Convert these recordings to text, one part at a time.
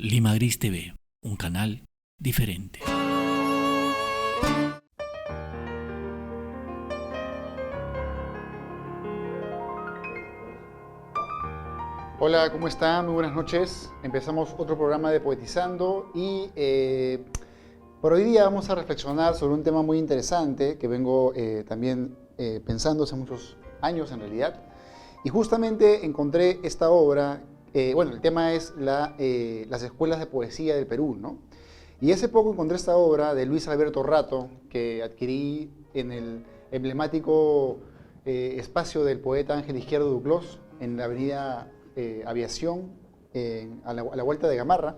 Lima Gris TV, un canal diferente. Hola, ¿cómo están? Muy buenas noches. Empezamos otro programa de Poetizando y por hoy día vamos a reflexionar sobre un tema muy interesante que vengo también pensando hace muchos años en realidad. Y justamente encontré esta obra, el tema es las escuelas de poesía del Perú, ¿no? Y hace poco encontré esta obra de Luis Alberto Rato que adquirí en el emblemático espacio del poeta Ángel Izquierdo Duclos en la avenida Aviación, a la vuelta de Gamarra.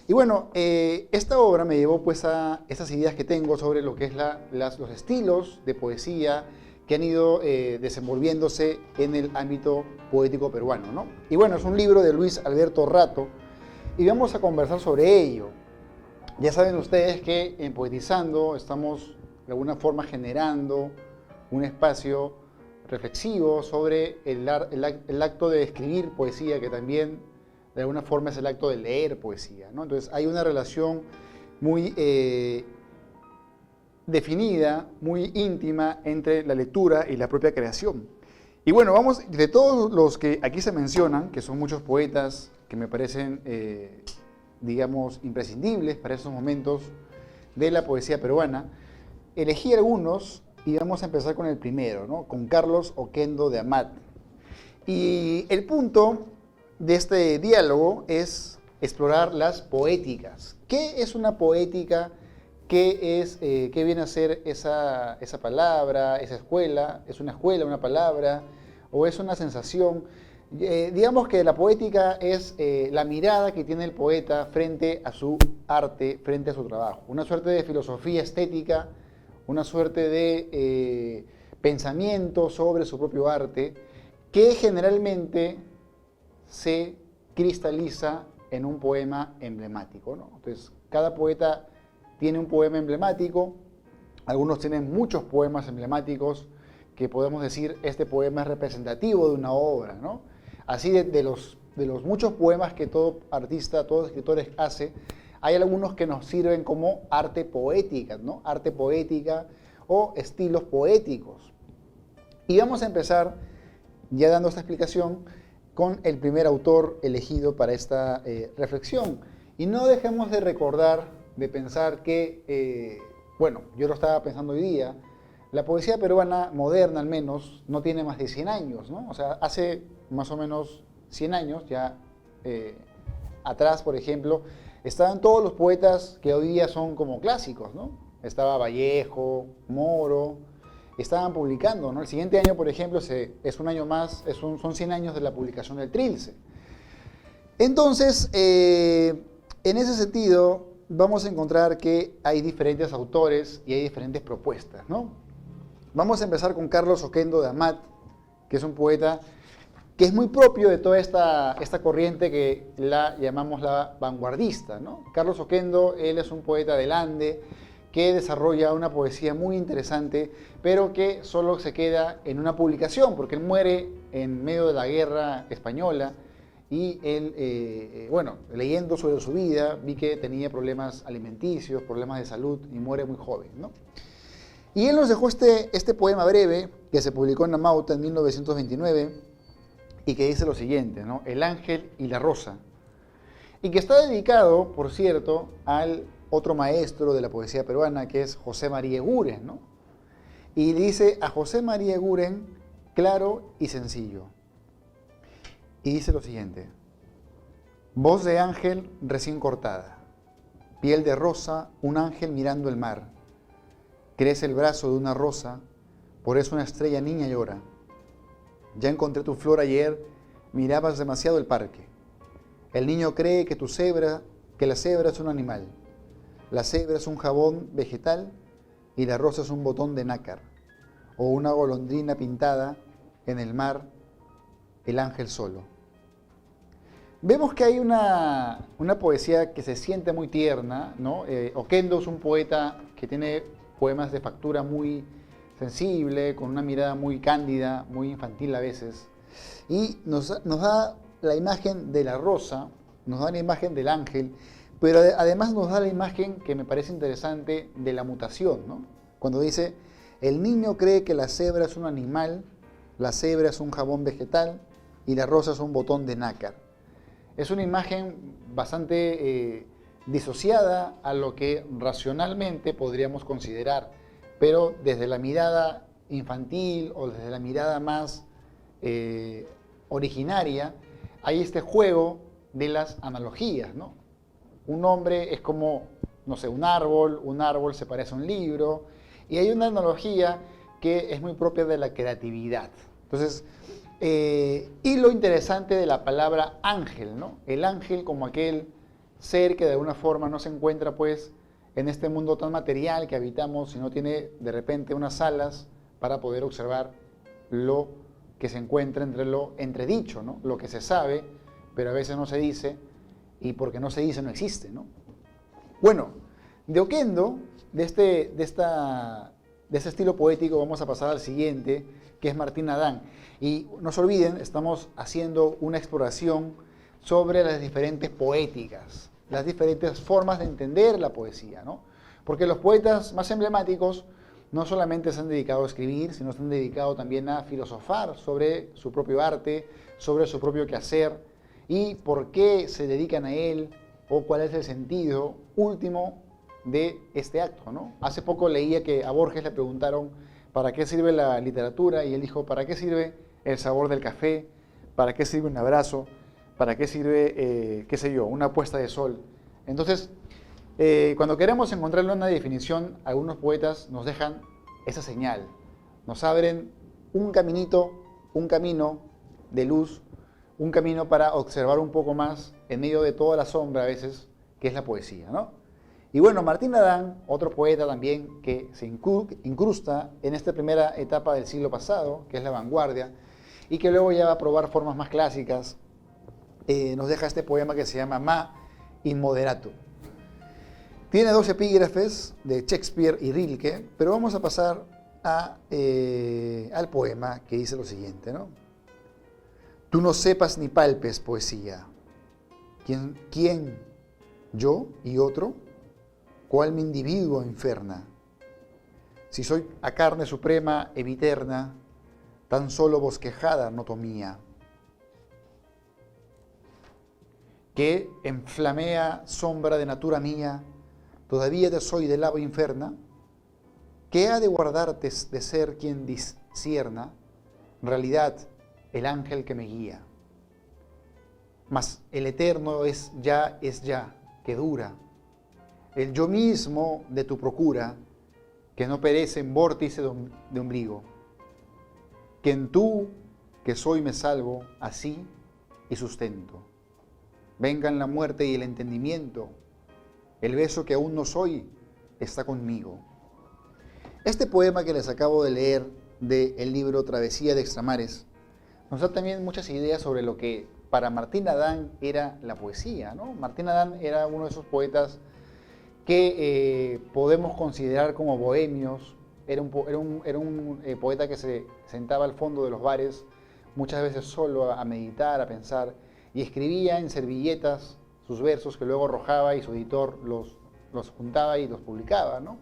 Y bueno, esta obra me llevó pues a esas ideas que tengo sobre lo que es los estilos de poesía que han ido desenvolviéndose en el ámbito poético peruano, ¿no? Y bueno, es un libro de Luis Alberto Rato y vamos a conversar sobre ello. Ya saben ustedes que en Poetizando estamos de alguna forma generando un espacio reflexivo sobre el acto de escribir poesía, que también de alguna forma es el acto de leer poesía, ¿no? Entonces hay una relación muy definida, muy íntima entre la lectura y la propia creación. Y bueno, vamos, de todos los que aquí se mencionan, que son muchos poetas que me parecen, digamos, imprescindibles para esos momentos de la poesía peruana, elegí algunos y vamos a empezar con el primero, ¿no? Con Carlos Oquendo de Amat. Y el punto de este diálogo es explorar las poéticas. ¿Qué es una poética? ¿Qué viene a ser esa palabra, esa escuela? ¿Es una escuela, una palabra? ¿O es una sensación? Digamos que la poética es la mirada que tiene el poeta frente a su arte, frente a su trabajo. Una suerte de filosofía estética, una suerte de pensamiento sobre su propio arte, que generalmente se cristaliza en un poema emblemático, ¿no? Entonces, cada poeta tiene un poema emblemático, algunos tienen muchos poemas emblemáticos que podemos decir, este poema es representativo de una obra, ¿no? Así de los muchos poemas que todo artista, todo escritor hace, hay algunos que nos sirven como arte poética, ¿no? Arte poética o estilos poéticos. Y vamos a empezar, ya dando esta explicación, con el primer autor elegido para esta reflexión. Y no dejemos de recordar, de pensar que, yo lo estaba pensando hoy día, la poesía peruana moderna al menos no tiene más de 100 años, ¿no? O sea, hace más o menos 100 años, ya atrás, por ejemplo, estaban todos los poetas que hoy día son como clásicos, ¿no? Estaba Vallejo, Moro, estaban publicando, ¿no? El siguiente año, por ejemplo, es un año más, son 100 años de la publicación del Trilce. Entonces, en ese sentido, vamos a encontrar que hay diferentes autores y hay diferentes propuestas, ¿no? Vamos a empezar con Carlos Oquendo de Amat, que es un poeta que es muy propio de toda esta corriente que la llamamos la vanguardista, ¿no? Carlos Oquendo, él es un poeta del Ande que desarrolla una poesía muy interesante, pero que solo se queda en una publicación, porque él muere en medio de la guerra española y él, leyendo sobre su vida, vi que tenía problemas alimenticios, problemas de salud y muere muy joven, ¿no? Y él nos dejó este poema breve que se publicó en Amauta en 1929, y que dice lo siguiente, ¿no? El ángel y la rosa. Y que está dedicado, por cierto, al otro maestro de la poesía peruana, que es José María Eguren, ¿no? Y dice a José María Eguren, claro y sencillo. Y dice lo siguiente: voz de ángel recién cortada, piel de rosa, un ángel mirando el mar. Crece el brazo de una rosa, por eso una estrella niña llora. Ya encontré tu flor ayer, mirabas demasiado el parque. El niño cree que la cebra es un animal. La cebra es un jabón vegetal y la rosa es un botón de nácar. O una golondrina pintada en el mar, el ángel solo. Vemos que hay una poesía que se siente muy tierna, ¿no? Oquendo es un poeta que tiene poemas de factura muy sensible, con una mirada muy cándida, muy infantil a veces, y nos da la imagen de la rosa, nos da la imagen del ángel, pero además nos da la imagen que me parece interesante de la mutación, ¿no? Cuando dice, el niño cree que la cebra es un animal, la cebra es un jabón vegetal y la rosa es un botón de nácar. Es una imagen bastante disociada a lo que racionalmente podríamos considerar, pero desde la mirada infantil o desde la mirada más originaria, hay este juego de las analogías, ¿no? Un hombre es como, no sé, un árbol se parece a un libro, y hay una analogía que es muy propia de la creatividad. Entonces, y lo interesante de la palabra ángel, ¿no? El ángel como aquel ser que de alguna forma no se encuentra pues en este mundo tan material que habitamos, sino tiene de repente unas alas para poder observar lo que se encuentra entre lo entredicho, ¿no? Lo que se sabe, pero a veces no se dice, y porque no se dice no existe, ¿no? Bueno, de Oquendo, de este estilo poético, vamos a pasar al siguiente, que es Martín Adán. Y no se olviden, estamos haciendo una exploración sobre las diferentes poéticas, las diferentes formas de entender la poesía, ¿no? Porque los poetas más emblemáticos no solamente se han dedicado a escribir, sino se han dedicado también a filosofar sobre su propio arte, sobre su propio quehacer, y por qué se dedican a él, o cuál es el sentido último de este acto, ¿no? Hace poco leía que a Borges le preguntaron ¿para qué sirve la literatura? Y él dijo, ¿para qué sirve el sabor del café? ¿Para qué sirve un abrazo? ¿Para qué sirve, qué sé yo, una puesta de sol? Entonces, cuando queremos encontrarle una definición, algunos poetas nos dejan esa señal, nos abren un caminito, un camino de luz, un camino para observar un poco más en medio de toda la sombra a veces, que es la poesía, ¿no? Y bueno, Martín Adán, otro poeta también que se incrusta en esta primera etapa del siglo pasado, que es la vanguardia, y que luego ya va a probar formas más clásicas, nos deja este poema que se llama Ma in Moderato. Tiene dos epígrafes de Shakespeare y Rilke, pero vamos a pasar al poema que dice lo siguiente, ¿no? Tú no sepas ni palpes, poesía. ¿Quién? ¿Yo y otro? ¿Cuál mi individuo inferna? Si soy a carne suprema, eviterna, tan solo bosquejada notomía, que en flamea sombra de natura mía, todavía te soy de lava inferna, ¿qué ha de guardarte de ser quien discierna, en realidad, el ángel que me guía? Mas el eterno es ya, que dura, el yo mismo de tu procura, que no perece en vórtice de ombligo, que en tú, que soy, me salvo, así y sustento. Vengan la muerte y el entendimiento, el beso que aún no soy, está conmigo. Este poema que les acabo de leer del libro Travesía de Extramares nos da también muchas ideas sobre lo que para Martín Adán era la poesía, ¿no? Martín Adán era uno de esos poetas que podemos considerar como bohemios. Era un poeta que se sentaba al fondo de los bares, muchas veces solo a meditar, a pensar, y escribía en servilletas sus versos que luego arrojaba y su editor los juntaba y los publicaba, ¿no?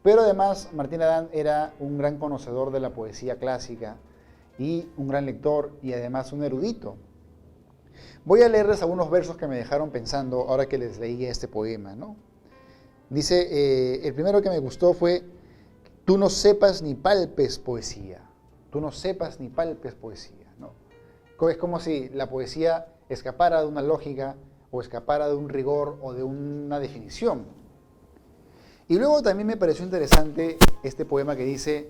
Pero además Martín Adán era un gran conocedor de la poesía clásica y un gran lector y además un erudito. Voy a leerles algunos versos que me dejaron pensando ahora que les leí este poema, ¿no? Dice, el primero que me gustó fue, tú no sepas ni palpes poesía, tú no sepas ni palpes poesía, ¿no? Es como si la poesía escapara de una lógica o escapara de un rigor o de una definición. Y luego también me pareció interesante este poema que dice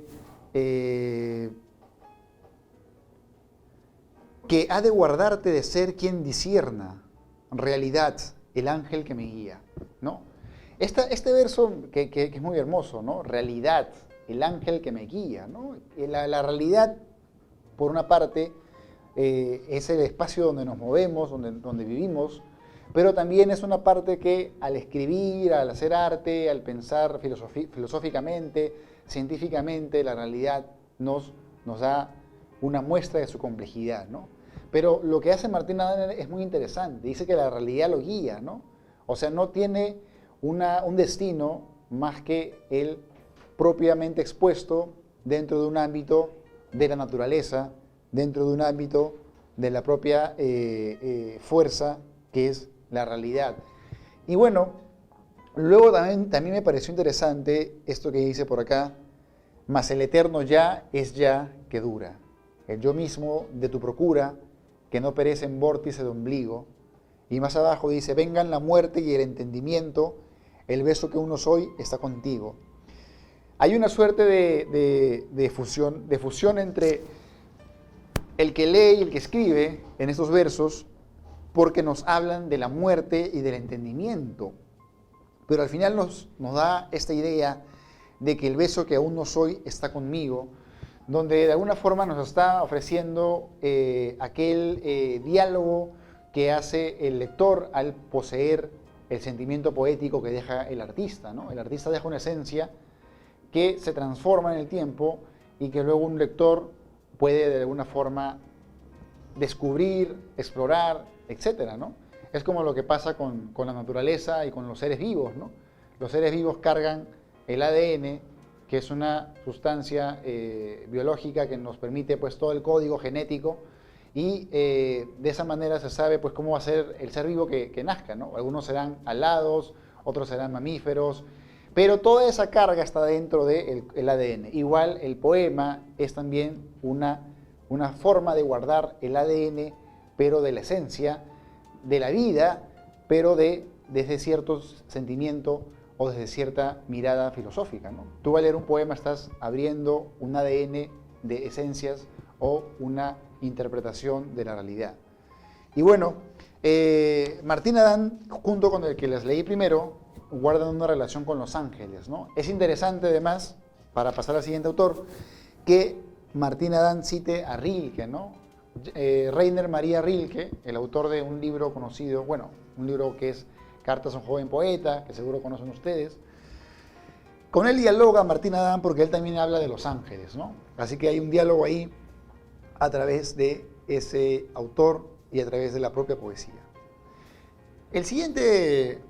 que ha de guardarte de ser quien discierna, realidad, el ángel que me guía, ¿no? Este verso que es muy hermoso, ¿no? Realidad, el ángel que me guía, ¿no? La realidad, por una parte, es el espacio donde nos movemos, donde vivimos, pero también es una parte que al escribir, al hacer arte, al pensar filosóficamente, científicamente, la realidad nos da una muestra de su complejidad, ¿no? Pero lo que hace Martín Adán es muy interesante. Dice que la realidad lo guía, ¿no? O sea, no tiene un destino más que el propiamente expuesto dentro de un ámbito de la naturaleza, dentro de un ámbito de la propia fuerza que es la realidad. Y bueno, luego también me pareció interesante esto que dice por acá: mas el eterno ya es ya que dura, el yo mismo de tu procura, que no perece en vórtice de ombligo. Y más abajo dice: vengan la muerte y el entendimiento, el beso que uno soy está contigo. Hay una suerte de fusión entre el que lee y el que escribe en estos versos, porque nos hablan de la muerte y del entendimiento. Pero al final nos da esta idea de que el beso que aún no soy está conmigo, donde de alguna forma nos está ofreciendo aquel diálogo que hace el lector al poseer el sentimiento poético que deja el artista, ¿no? El artista deja una esencia que se transforma en el tiempo y que luego un lector puede de alguna forma descubrir, explorar, etcétera, ¿no? Es como lo que pasa con la naturaleza y con los seres vivos, ¿no? Los seres vivos cargan el ADN, que es una sustancia biológica que nos permite pues todo el código genético, y de esa manera se sabe pues cómo va a ser el ser vivo que nazca, ¿no? Algunos serán alados, otros serán mamíferos, pero toda esa carga está dentro del ADN. Igual el poema es también una forma de guardar el ADN, pero de la esencia, de la vida, pero desde cierto sentimiento o desde cierta mirada filosófica, ¿no? Tú al leer un poema estás abriendo un ADN de esencias o una interpretación de la realidad. Y bueno, Martín Adán, junto con el que les leí primero, guardan una relación con los ángeles, ¿no? Es interesante además, para pasar al siguiente autor, que Martín Adán cite a Rilke, ¿no? Rainer María Rilke, el autor de un libro conocido, bueno, un libro que es Cartas a un joven poeta, que seguro conocen ustedes. Con él dialoga Martín Adán porque él también habla de los ángeles, ¿no? Así que hay un diálogo ahí a través de ese autor y a través de la propia poesía. El siguiente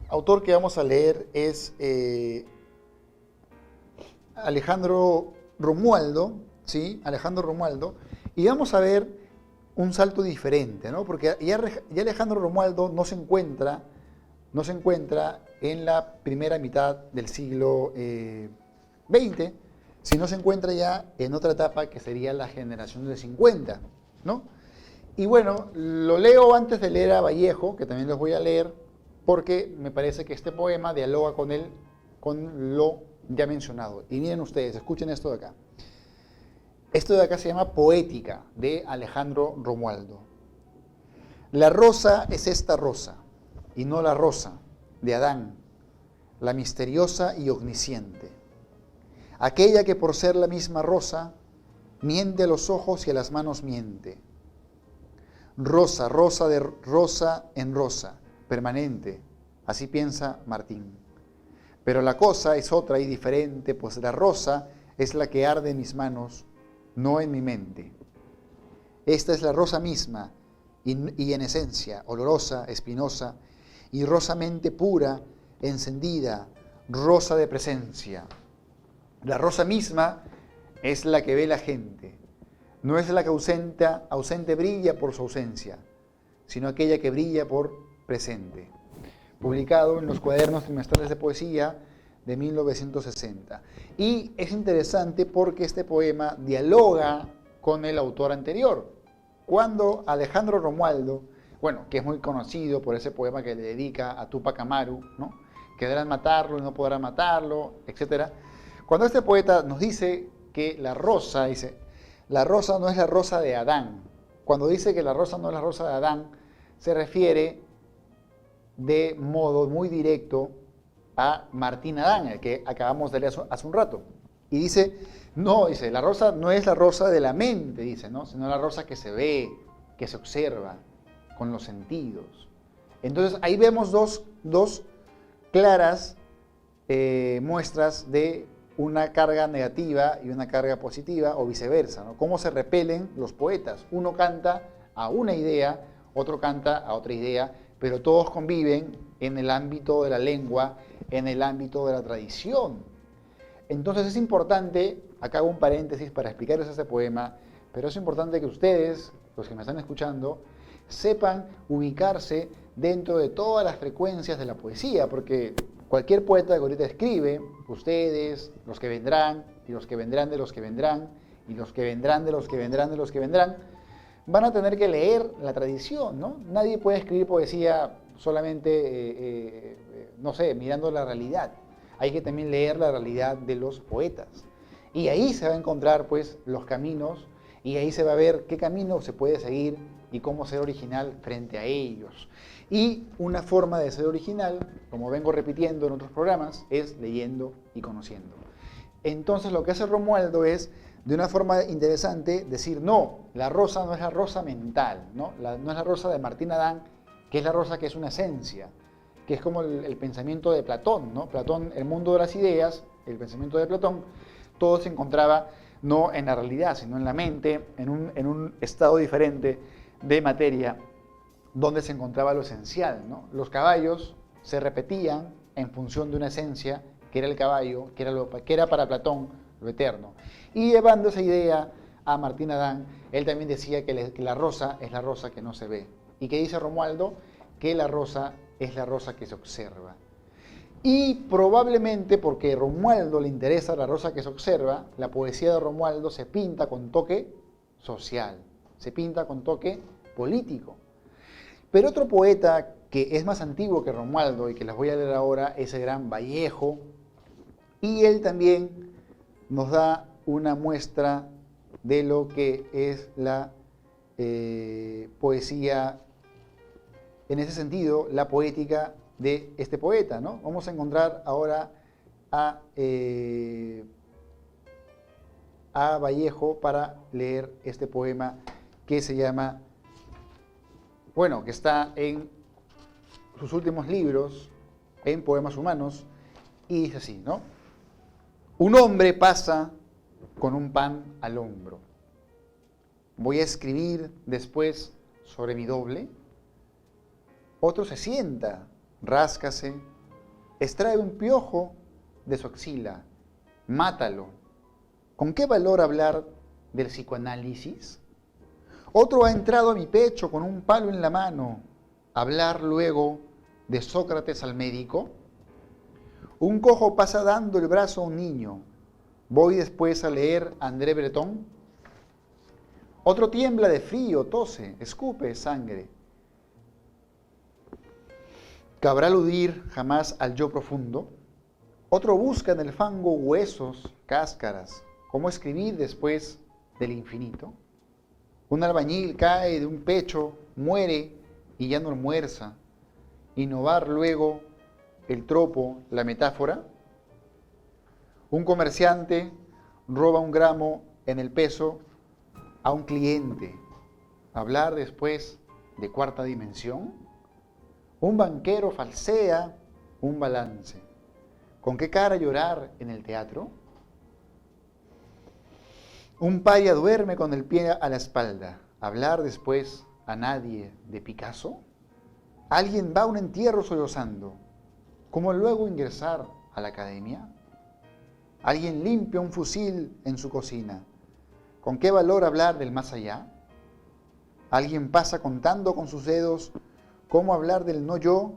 autor que vamos a leer es Alejandro Romualdo, ¿sí? Alejandro Romualdo, y vamos a ver un salto diferente, ¿no? Porque ya Alejandro Romualdo no se encuentra en la primera mitad del siglo XX, sino se encuentra ya en otra etapa que sería la generación del 50, ¿no? Y bueno, lo leo antes de leer a Vallejo, que también los voy a leer, porque me parece que este poema dialoga con lo ya mencionado. Y miren ustedes, escuchen esto de acá. Esto de acá se llama Poética, de Alejandro Romualdo. La rosa es esta rosa, y no la rosa de Adán, la misteriosa y omnisciente. Aquella que por ser la misma rosa, miente a los ojos y a las manos miente. Rosa, rosa de rosa en rosa, permanente, así piensa Martín. Pero la cosa es otra y diferente, pues la rosa es la que arde en mis manos, no en mi mente. Esta es la rosa misma, y en esencia, olorosa, espinosa, y rosamente pura, encendida, rosa de presencia. La rosa misma es la que ve la gente, no es la que ausente brilla por su ausencia, sino aquella que brilla por presente. Publicado en los cuadernos trimestrales de poesía de 1960. Y es interesante porque este poema dialoga con el autor anterior. Cuando Alejandro Romualdo, bueno, que es muy conocido por ese poema que le dedica a Túpac Amaru, ¿no? Que deberán matarlo y no podrán matarlo, etc. Cuando este poeta nos dice que la rosa, dice, la rosa no es la rosa de Adán. Cuando dice que la rosa no es la rosa de Adán, se refiere de modo muy directo a Martín Adán, el que acabamos de leer hace un rato. Y dice, no, dice, la rosa no es la rosa de la mente, dice, ¿no? Sino la rosa que se ve, que se observa con los sentidos. Entonces ahí vemos dos claras muestras de una carga negativa y una carga positiva, o viceversa, ¿no? Cómo se repelen los poetas. Uno canta a una idea, otro canta a otra idea, pero todos conviven en el ámbito de la lengua, en el ámbito de la tradición. Entonces es importante, acá hago un paréntesis para explicarles este poema, pero es importante que ustedes, los que me están escuchando, sepan ubicarse dentro de todas las frecuencias de la poesía, porque cualquier poeta que ahorita escribe, ustedes, los que vendrán, y los que vendrán de los que vendrán, y los que vendrán de los que vendrán de los que vendrán, van a tener que leer la tradición, ¿no? Nadie puede escribir poesía solamente, no sé, mirando la realidad. Hay que también leer la realidad de los poetas. Y ahí se va a encontrar, pues, los caminos, y ahí se va a ver qué camino se puede seguir y cómo ser original frente a ellos. Y una forma de ser original, como vengo repitiendo en otros programas, es leyendo y conociendo. Entonces lo que hace Romualdo es, de una forma interesante, decir, no, la rosa no es la rosa mental, no es la rosa de Martín Adán, que es la rosa que es una esencia, que es como el pensamiento de Platón, ¿no? Platón, el mundo de las ideas, el pensamiento de Platón, todo se encontraba no en la realidad, sino en la mente, en un estado diferente de materia, donde se encontraba lo esencial, ¿no? Los caballos se repetían en función de una esencia, que era el caballo, que era para Platón lo eterno. Y llevando esa idea a Martín Adán, él también decía que la rosa es la rosa que no se ve. ¿Y qué dice Romualdo? Que la rosa es la rosa que se observa. Y probablemente porque a Romualdo le interesa la rosa que se observa, la poesía de Romualdo se pinta con toque social, se pinta con toque político. Pero otro poeta que es más antiguo que Romualdo y que les voy a leer ahora es el gran Vallejo, y él también nos da una muestra de lo que es la poesía, en ese sentido, la poética de este poeta, ¿no? Vamos a encontrar ahora a Vallejo para leer este poema que se llama, bueno, que está en sus últimos libros, en Poemas Humanos, y dice así, ¿no? Un hombre pasa con un pan al hombro. Voy a escribir después sobre mi doble. Otro se sienta, ráscase, extrae un piojo de su axila, mátalo. ¿Con qué valor hablar del psicoanálisis? Otro ha entrado a mi pecho con un palo en la mano, hablar luego de Sócrates al médico. Un cojo pasa dando el brazo a un niño. Voy después a leer a André Breton. Otro tiembla de frío, tose, escupe sangre. ¿Cabrá aludir jamás al yo profundo? Otro busca en el fango huesos, cáscaras. ¿Cómo escribir después del infinito? Un albañil cae de un pecho, muere y ya no almuerza. Innovar luego el tropo, la metáfora. Un comerciante roba un gramo en el peso a un cliente. Hablar después de cuarta dimensión. Un banquero falsea un balance. ¿Con qué cara llorar en el teatro? Un paya duerme con el pie a la espalda. ¿Hablar después a nadie de Picasso? Alguien va a un entierro sollozando. ¿Cómo luego ingresar a la academia? Alguien limpia un fusil en su cocina. ¿Con qué valor hablar del más allá? Alguien pasa contando con sus dedos cómo hablar del no yo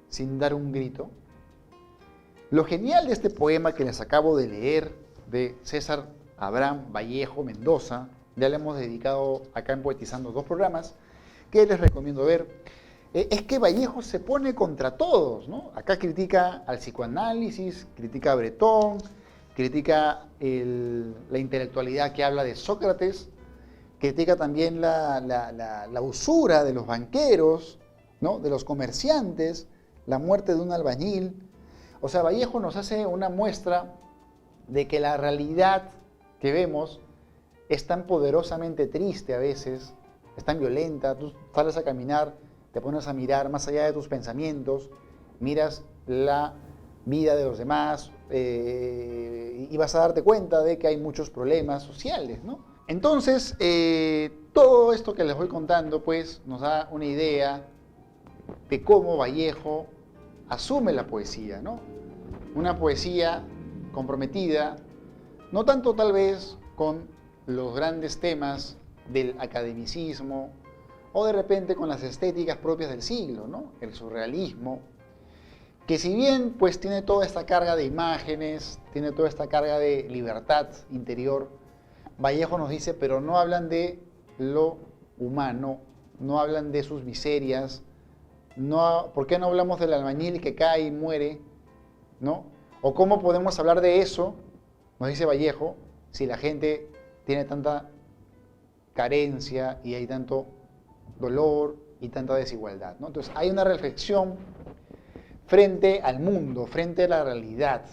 sin dar un grito. Lo genial de este poema que les acabo de leer de César Abraham Vallejo Mendoza, ya le hemos dedicado acá en Poetizando 2 programas, que les recomiendo ver, es que Vallejo se pone contra todos, ¿no? Acá critica al psicoanálisis, critica a Breton, critica la intelectualidad que habla de Sócrates, critica también la usura de los banqueros, ¿no? De los comerciantes, la muerte de un albañil. O sea, Vallejo nos hace una muestra de que la realidad que vemos es tan poderosamente triste a veces, es tan violenta. Tú sales a caminar, te pones a mirar más allá de tus pensamientos, miras la vida de los demás y vas a darte cuenta de que hay muchos problemas sociales, ¿no? Entonces, todo esto que les voy contando, pues, nos da una idea de cómo Vallejo asume la poesía, ¿no? Una poesía comprometida, no tanto tal vez con los grandes temas del academicismo o de repente con las estéticas propias del siglo, ¿no? El surrealismo, que si bien pues tiene toda esta carga de imágenes, tiene toda esta carga de libertad interior, Vallejo nos dice, pero no hablan de lo humano, no hablan de sus miserias, no, ¿por qué no hablamos del albañil que cae y muere? ¿No? ¿O cómo podemos hablar de eso, nos dice Vallejo, si la gente tiene tanta carencia y hay tanto dolor y tanta desigualdad, ¿no? Entonces hay una reflexión frente al mundo, frente a la realidad,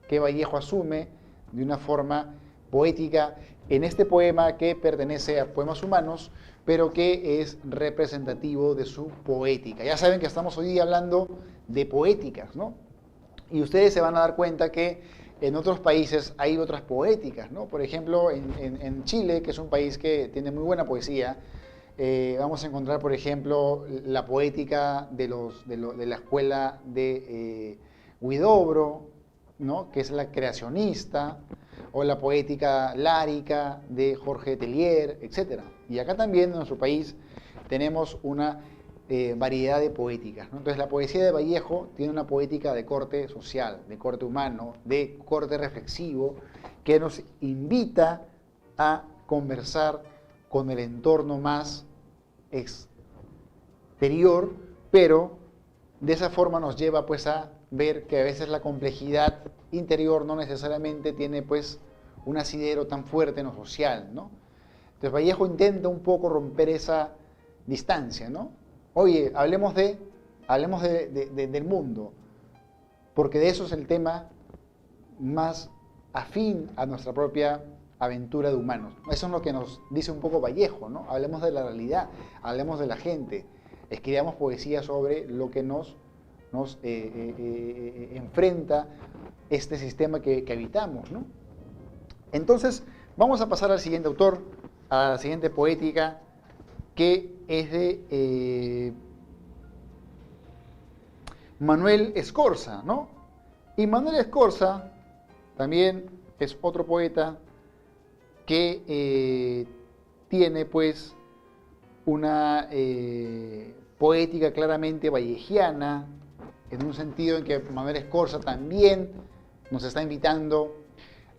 que Vallejo asume de una forma poética en este poema que pertenece a Poemas Humanos, pero que es representativo de su poética. Ya saben que estamos hoy día hablando de poéticas, ¿no? Y ustedes se van a dar cuenta que en otros países hay otras poéticas, ¿no? Por ejemplo, en Chile, que es un país que tiene muy buena poesía, vamos a encontrar, por ejemplo, la poética de la escuela de Huidobro, ¿no? Que es la creacionista, o la poética lárica de Jorge Tellier, etc. Y acá también en nuestro país tenemos una variedad de poéticas, ¿no? Entonces la poesía de Vallejo tiene una poética de corte social, de corte humano, de corte reflexivo, que nos invita a conversar con el entorno más exterior, pero de esa forma nos lleva pues a ver que a veces la complejidad interior no necesariamente tiene pues un asidero tan fuerte en lo social, ¿no? Entonces Vallejo intenta un poco romper esa distancia, ¿no? Oye, hablemos del mundo, porque de eso es el tema más afín a nuestra propia aventura de humanos. Eso es lo que nos dice un poco Vallejo, ¿no? Hablemos de la realidad, hablemos de la gente, escribamos poesía sobre lo que nos enfrenta este sistema que habitamos, ¿no? Entonces, vamos a pasar al siguiente autor, a la siguiente poética, que es de Manuel Escorza, ¿no? Y Manuel Escorza también es otro poeta que tiene pues una poética claramente vallejiana, en un sentido en que Manuel Escorza también nos está invitando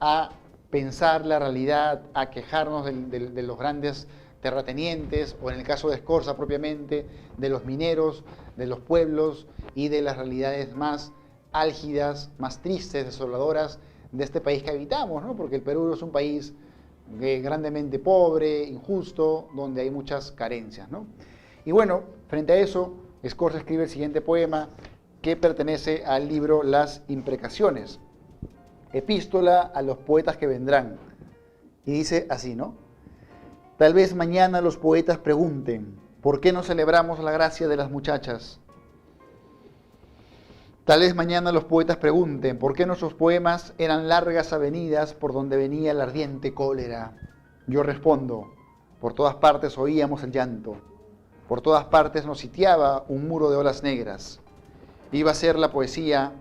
a pensar la realidad, a quejarnos de los grandes terratenientes, o en el caso de Escorza propiamente, de los mineros, de los pueblos y de las realidades más álgidas, más tristes, desoladoras de este país que habitamos, ¿no? Porque el Perú es un país grandemente pobre, injusto, donde hay muchas carencias, ¿no? Y bueno, frente a eso, Escorza escribe el siguiente poema que pertenece al libro Las Imprecaciones, epístola a los poetas que vendrán. Y dice así, ¿no? Tal vez mañana los poetas pregunten, ¿por qué no celebramos la gracia de las muchachas? Tal vez mañana los poetas pregunten, ¿por qué nuestros poemas eran largas avenidas por donde venía la ardiente cólera? Yo respondo, por todas partes oíamos el llanto, por todas partes nos sitiaba un muro de olas negras. Iba a ser la poesía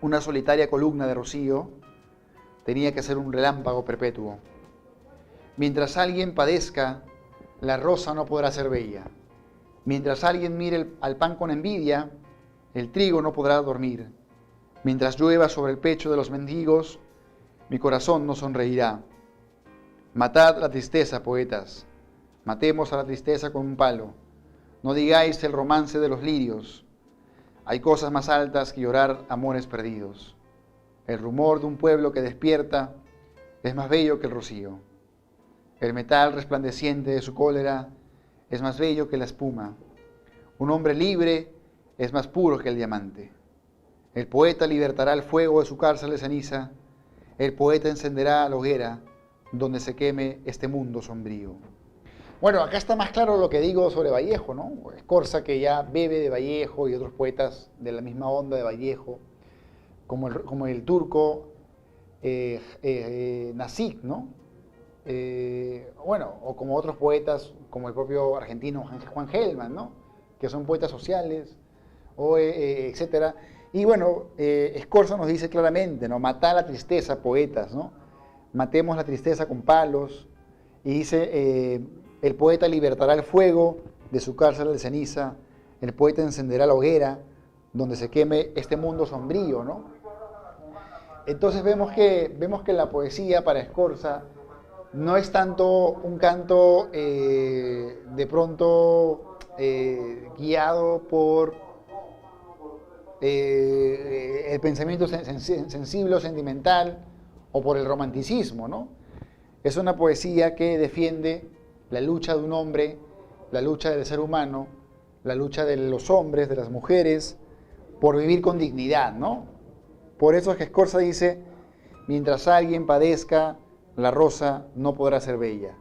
una solitaria columna de rocío, tenía que ser un relámpago perpetuo. Mientras alguien padezca, la rosa no podrá ser bella. Mientras alguien mire al pan con envidia, el trigo no podrá dormir. Mientras llueva sobre el pecho de los mendigos, mi corazón no sonreirá. Matad la tristeza, poetas. Matemos a la tristeza con un palo. No digáis el romance de los lirios. Hay cosas más altas que llorar amores perdidos. El rumor de un pueblo que despierta es más bello que el rocío. El metal resplandeciente de su cólera es más bello que la espuma. Un hombre libre es más puro que el diamante. El poeta libertará el fuego de su cárcel de ceniza. El poeta encenderá la hoguera donde se queme este mundo sombrío. Bueno, acá está más claro lo que digo sobre Vallejo, ¿no? Escorza, que ya bebe de Vallejo, y otros poetas de la misma onda de Vallejo, como el turco Nasik, ¿no? bueno, o como otros poetas, como el propio argentino Juan Gelman, ¿no? Que son poetas sociales, etcétera. Y bueno, Scorza nos dice claramente, ¿no? Matá la tristeza, poetas, ¿no? Matemos la tristeza con palos. Y dice, el poeta libertará el fuego de su cárcel de ceniza, el poeta encenderá la hoguera donde se queme este mundo sombrío, ¿no? Entonces vemos que la poesía para Scorza no es tanto un canto de pronto guiado por el pensamiento sensible o sentimental o por el romanticismo, ¿no? Es una poesía que defiende la lucha de un hombre, la lucha del ser humano, la lucha de los hombres, de las mujeres, por vivir con dignidad, ¿no? Por eso es que Scorza dice, mientras alguien padezca, la rosa no podrá ser bella.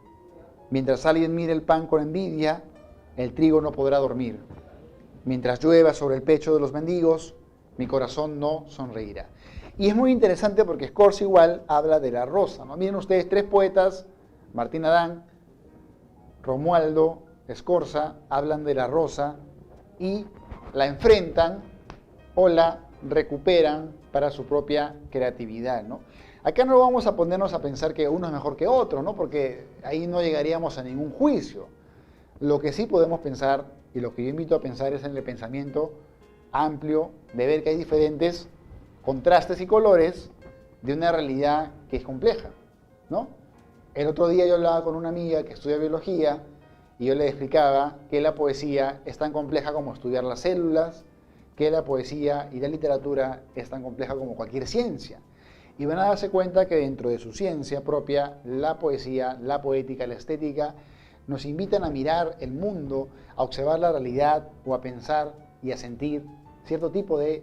Mientras alguien mire el pan con envidia, el trigo no podrá dormir. Mientras llueva sobre el pecho de los mendigos, mi corazón no sonreirá. Y es muy interesante porque Scorza igual habla de la rosa, ¿no? Miren ustedes, tres poetas, Martín Adán, Romualdo, Scorza, hablan de la rosa y la enfrentan o la recuperan para su propia creatividad, ¿no? Acá no vamos a ponernos a pensar que uno es mejor que otro, ¿no? Porque ahí no llegaríamos a ningún juicio. Lo que sí podemos pensar, y lo que yo invito a pensar, es en el pensamiento amplio de ver que hay diferentes contrastes y colores de una realidad que es compleja, ¿no? El otro día yo hablaba con una amiga que estudia biología y yo le explicaba que la poesía es tan compleja como estudiar las células, que la poesía y la literatura es tan compleja como cualquier ciencia. Y van a darse cuenta que dentro de su ciencia propia, la poesía, la poética, la estética, nos invitan a mirar el mundo, a observar la realidad o a pensar y a sentir cierto tipo de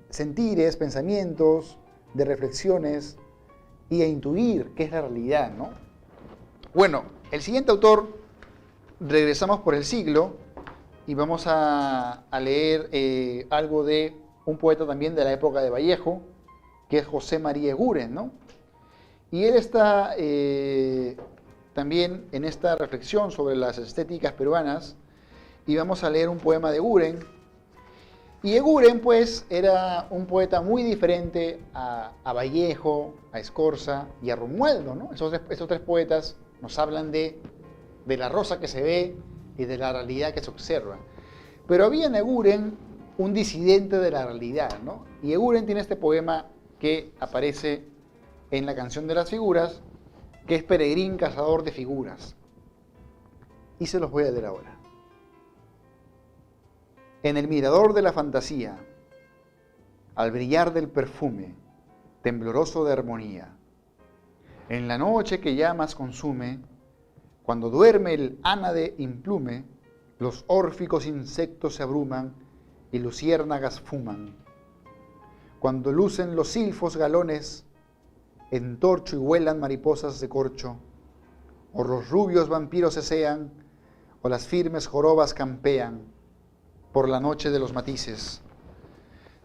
sentires, pensamientos, de reflexiones y a intuir qué es la realidad, ¿no? Bueno, el siguiente autor, regresamos por el siglo y vamos a leer algo de un poeta también de la época de Vallejo, que es José María Eguren, ¿no? Y él está también en esta reflexión sobre las estéticas peruanas y vamos a leer un poema de Eguren. Y Eguren, pues, era un poeta muy diferente a Vallejo, a Scorza y a Romualdo, ¿no? Esos tres poetas nos hablan de la rosa que se ve y de la realidad que se observa. Pero había en Eguren un disidente de la realidad, ¿no? Y Eguren tiene este poema que aparece en la canción de las figuras, que es Peregrín cazador de figuras. Y se los voy a leer ahora. En el mirador de la fantasía, al brillar del perfume, tembloroso de armonía, en la noche que llamas consume, cuando duerme el ánade implume, los órficos insectos se abruman y luciérnagas fuman. Cuando lucen los silfos galones, en torcho y vuelan mariposas de corcho, o los rubios vampiros cesean, o las firmes jorobas campean, por la noche de los matices,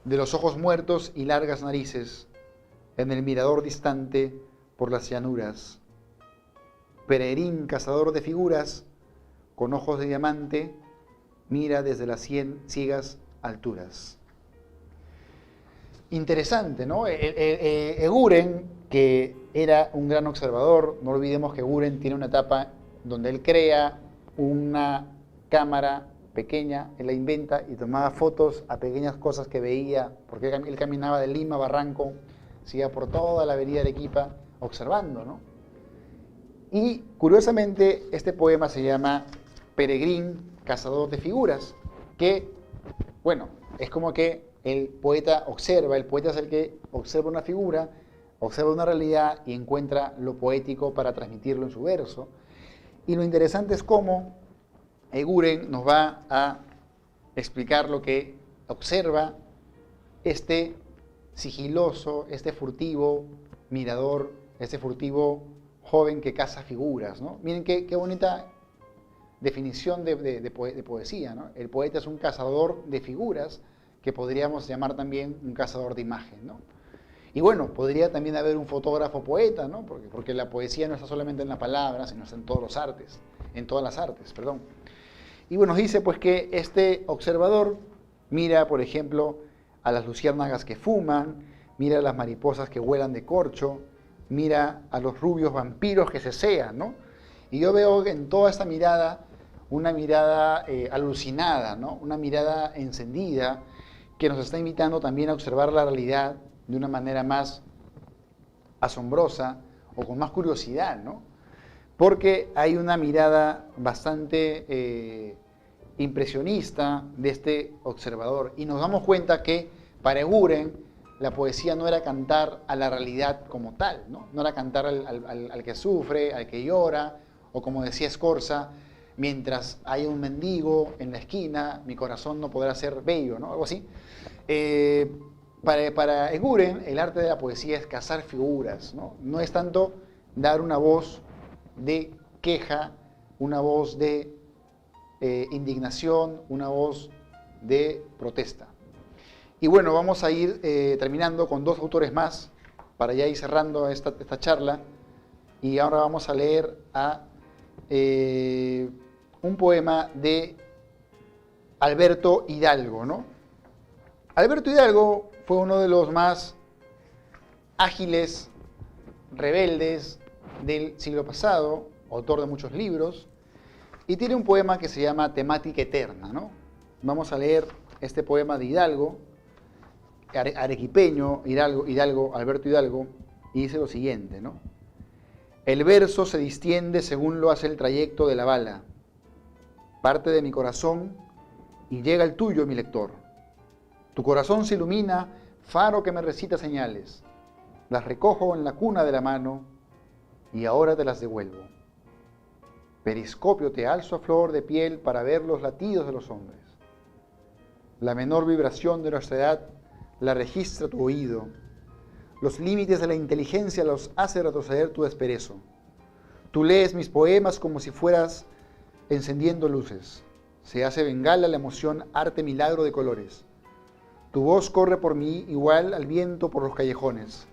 de los ojos muertos y largas narices, en el mirador distante por las llanuras. Peregrín, cazador de figuras, con ojos de diamante, mira desde las ciegas alturas. Interesante, ¿no? Eguren, que era un gran observador, no olvidemos que Eguren tiene una etapa donde él crea una cámara pequeña, él la inventa y tomaba fotos a pequeñas cosas que veía, porque él caminaba de Lima a Barranco, se iba por toda la avenida Arequipa observando, ¿no? Y curiosamente este poema se llama Peregrín, cazador de figuras, que, bueno, es como que el poeta es el que observa una figura, observa una realidad y encuentra lo poético para transmitirlo en su verso. Y lo interesante es cómo Eguren nos va a explicar lo que observa este sigiloso, este furtivo mirador, este furtivo joven que caza figuras, ¿no? Miren qué bonita definición de poesía, ¿no? El poeta es un cazador de figuras que podríamos llamar también un cazador de imagen, ¿no? Y bueno, podría también haber un fotógrafo poeta, ¿no? Porque la poesía no está solamente en la palabra, sino está en todos los artes, en todas las artes, perdón. Y bueno, nos dice pues que este observador mira, por ejemplo, a las luciérnagas que fuman, mira a las mariposas que vuelan de corcho, mira a los rubios vampiros que se cean, ¿no? Y yo veo en toda esta mirada una mirada alucinada, ¿no? Una mirada encendida que nos está invitando también a observar la realidad de una manera más asombrosa o con más curiosidad, ¿no? Porque hay una mirada bastante impresionista de este observador y nos damos cuenta que para Eguren la poesía no era cantar a la realidad como tal, ¿no? No era cantar al que sufre, al que llora, o como decía Scorza, mientras hay un mendigo en la esquina, mi corazón no podrá ser bello, ¿no? Algo así. Para Eguren, el arte de la poesía es cazar figuras, ¿no? No es tanto dar una voz de queja, una voz de indignación, una voz de protesta. Y bueno, vamos a ir terminando con dos autores más para ya ir cerrando esta charla. Y ahora vamos a leer un poema de Alberto Hidalgo, ¿no? Alberto Hidalgo fue uno de los más ágiles, rebeldes del siglo pasado, autor de muchos libros, y tiene un poema que se llama Temática Eterna, ¿no? Vamos a leer este poema de Hidalgo, arequipeño, Hidalgo, Alberto Hidalgo, y dice lo siguiente, ¿no? El verso se distiende según lo hace el trayecto de la bala, parte de mi corazón y llega el tuyo, mi lector. Tu corazón se ilumina, faro que me recita señales. Las recojo en la cuna de la mano y ahora te las devuelvo. Periscopio te alzo a flor de piel para ver los latidos de los hombres. La menor vibración de nuestra edad la registra tu oído. Los límites de la inteligencia los hace retroceder tu desperezo. Tú lees mis poemas como si fueras encendiendo luces. Se hace bengala la emoción, arte milagro de colores. Tu voz corre por mí igual al viento por los callejones.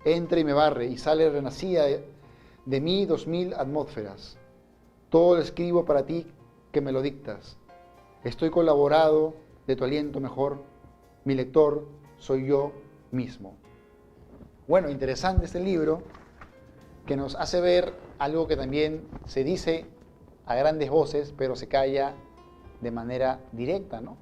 Entra y me barre y sale renacida de mí 2000 atmósferas. Todo lo escribo para ti que me lo dictas. Estoy colaborado de tu aliento mejor. Mi lector soy yo mismo. Bueno, interesante este libro que nos hace ver algo que también se dice a grandes voces, pero se calla de manera directa, ¿no?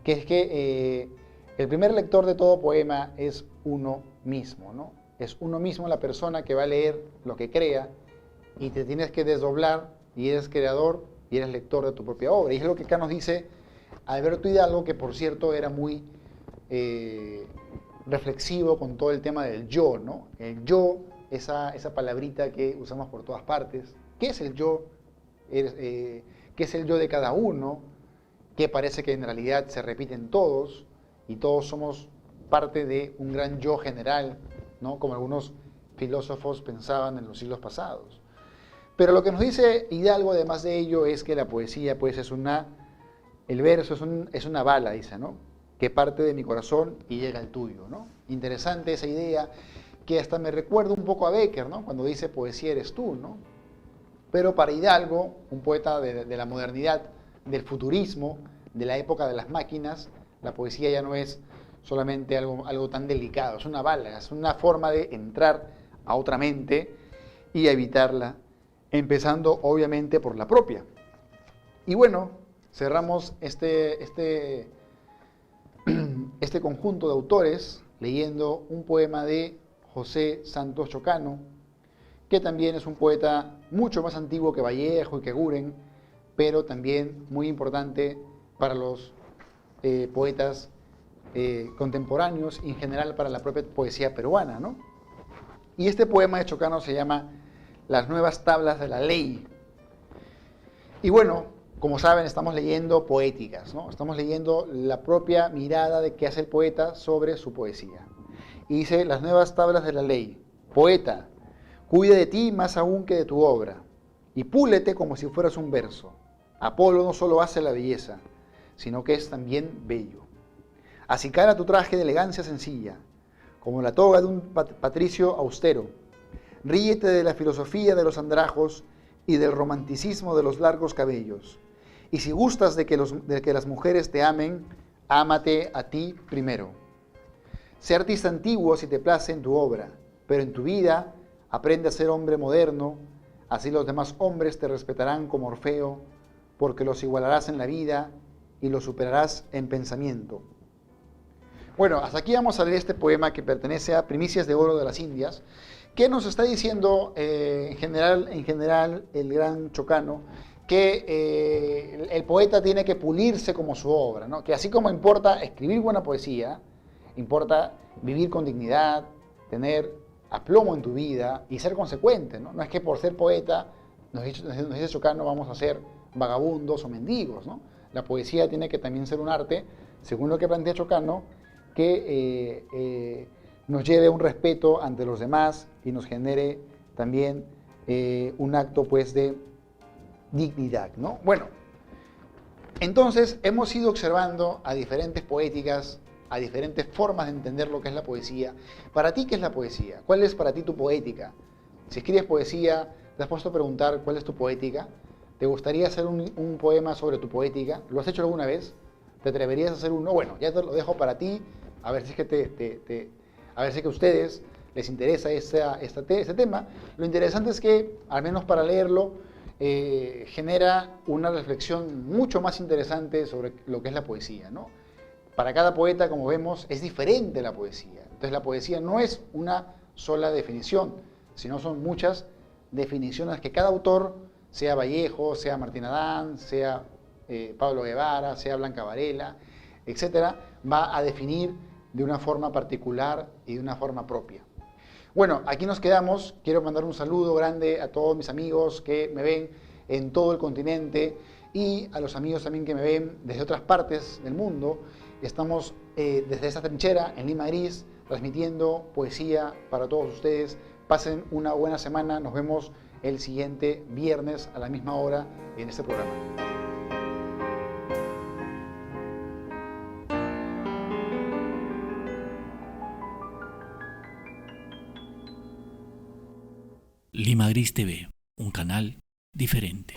Que es que el primer lector de todo poema es uno mismo, ¿no? Es uno mismo la persona que va a leer lo que crea y te tienes que desdoblar y eres creador y eres lector de tu propia obra. Y es lo que acá nos dice Alberto Hidalgo, que por cierto era muy reflexivo con todo el tema del yo, ¿no? El yo, esa palabrita que usamos por todas partes. ¿Qué es el yo? ¿Qué es el yo de cada uno? Que parece que en realidad se repiten todos y todos somos parte de un gran yo general, ¿no? Como algunos filósofos pensaban en los siglos pasados. Pero lo que nos dice Hidalgo, además de ello, es que la poesía, pues, el verso es una bala, dice, ¿no? Que parte de mi corazón y llega al tuyo, ¿no? Interesante esa idea, que hasta me recuerda un poco a Becker, ¿no? Cuando dice poesía eres tú, ¿no? Pero para Hidalgo, un poeta de la modernidad, del futurismo, de la época de las máquinas, la poesía ya no es solamente algo tan delicado, es una bala, es una forma de entrar a otra mente y evitarla, empezando obviamente por la propia. Y bueno, cerramos este conjunto de autores leyendo un poema de José Santos Chocano, que también es un poeta mucho más antiguo que Vallejo y que Eguren, pero también muy importante para los poetas contemporáneos y en general para la propia poesía peruana, ¿no? Y este poema de Chocano se llama Las nuevas tablas de la ley. Y bueno, como saben, estamos leyendo poéticas, ¿no? Estamos leyendo la propia mirada de que hace el poeta sobre su poesía. Y dice, las nuevas tablas de la ley. Poeta, cuida de ti más aún que de tu obra, y púlete como si fueras un verso. Apolo no solo hace la belleza, sino que es también bello. Acicala tu traje de elegancia sencilla, como la toga de un patricio austero. Ríete de la filosofía de los andrajos y del romanticismo de los largos cabellos. Y si gustas de que las mujeres te amen, ámate a ti primero. Sé artista antiguo si te place en tu obra, pero en tu vida aprende a ser hombre moderno, así los demás hombres te respetarán como Orfeo, porque los igualarás en la vida y los superarás en pensamiento. Bueno, hasta aquí vamos a leer este poema que pertenece a Primicias de Oro de las Indias, que nos está diciendo en general el gran Chocano, que el poeta tiene que pulirse como su obra, ¿no? Que así como importa escribir buena poesía, importa vivir con dignidad, tener aplomo en tu vida y ser consecuente, ¿no? No es que por ser poeta, nos dice Chocano, vamos a ser vagabundos o mendigos, ¿no? La poesía tiene que también ser un arte, según lo que plantea Chocano, que nos lleve a un respeto ante los demás y nos genere también un acto pues de dignidad, ¿no? Bueno, entonces hemos ido observando a diferentes poéticas, a diferentes formas de entender lo que es la poesía. Para ti, ¿qué es la poesía? ¿Cuál es para ti tu poética? Si escribes poesía, ¿te has puesto a preguntar cuál es tu poética? ¿Te gustaría hacer un poema sobre tu poética? ¿Lo has hecho alguna vez? ¿Te atreverías a hacer uno? Bueno, ya te lo dejo para ti, a ver si es que a ver si es que a ustedes les interesa este tema. Lo interesante es que, al menos para leerlo, genera una reflexión mucho más interesante sobre lo que es la poesía, ¿no? Para cada poeta, como vemos, es diferente la poesía. Entonces la poesía no es una sola definición, sino son muchas definiciones que cada autor, sea Vallejo, sea Martín Adán, sea Pablo Guevara, sea Blanca Varela, etcétera, va a definir de una forma particular y de una forma propia. Bueno, aquí nos quedamos. Quiero mandar un saludo grande a todos mis amigos que me ven en todo el continente y a los amigos también que me ven desde otras partes del mundo. Estamos desde esta trinchera en Lima Gris transmitiendo poesía para todos ustedes. Pasen una buena semana. Nos vemos el siguiente viernes a la misma hora en este programa. Lima Gris TV, un canal diferente.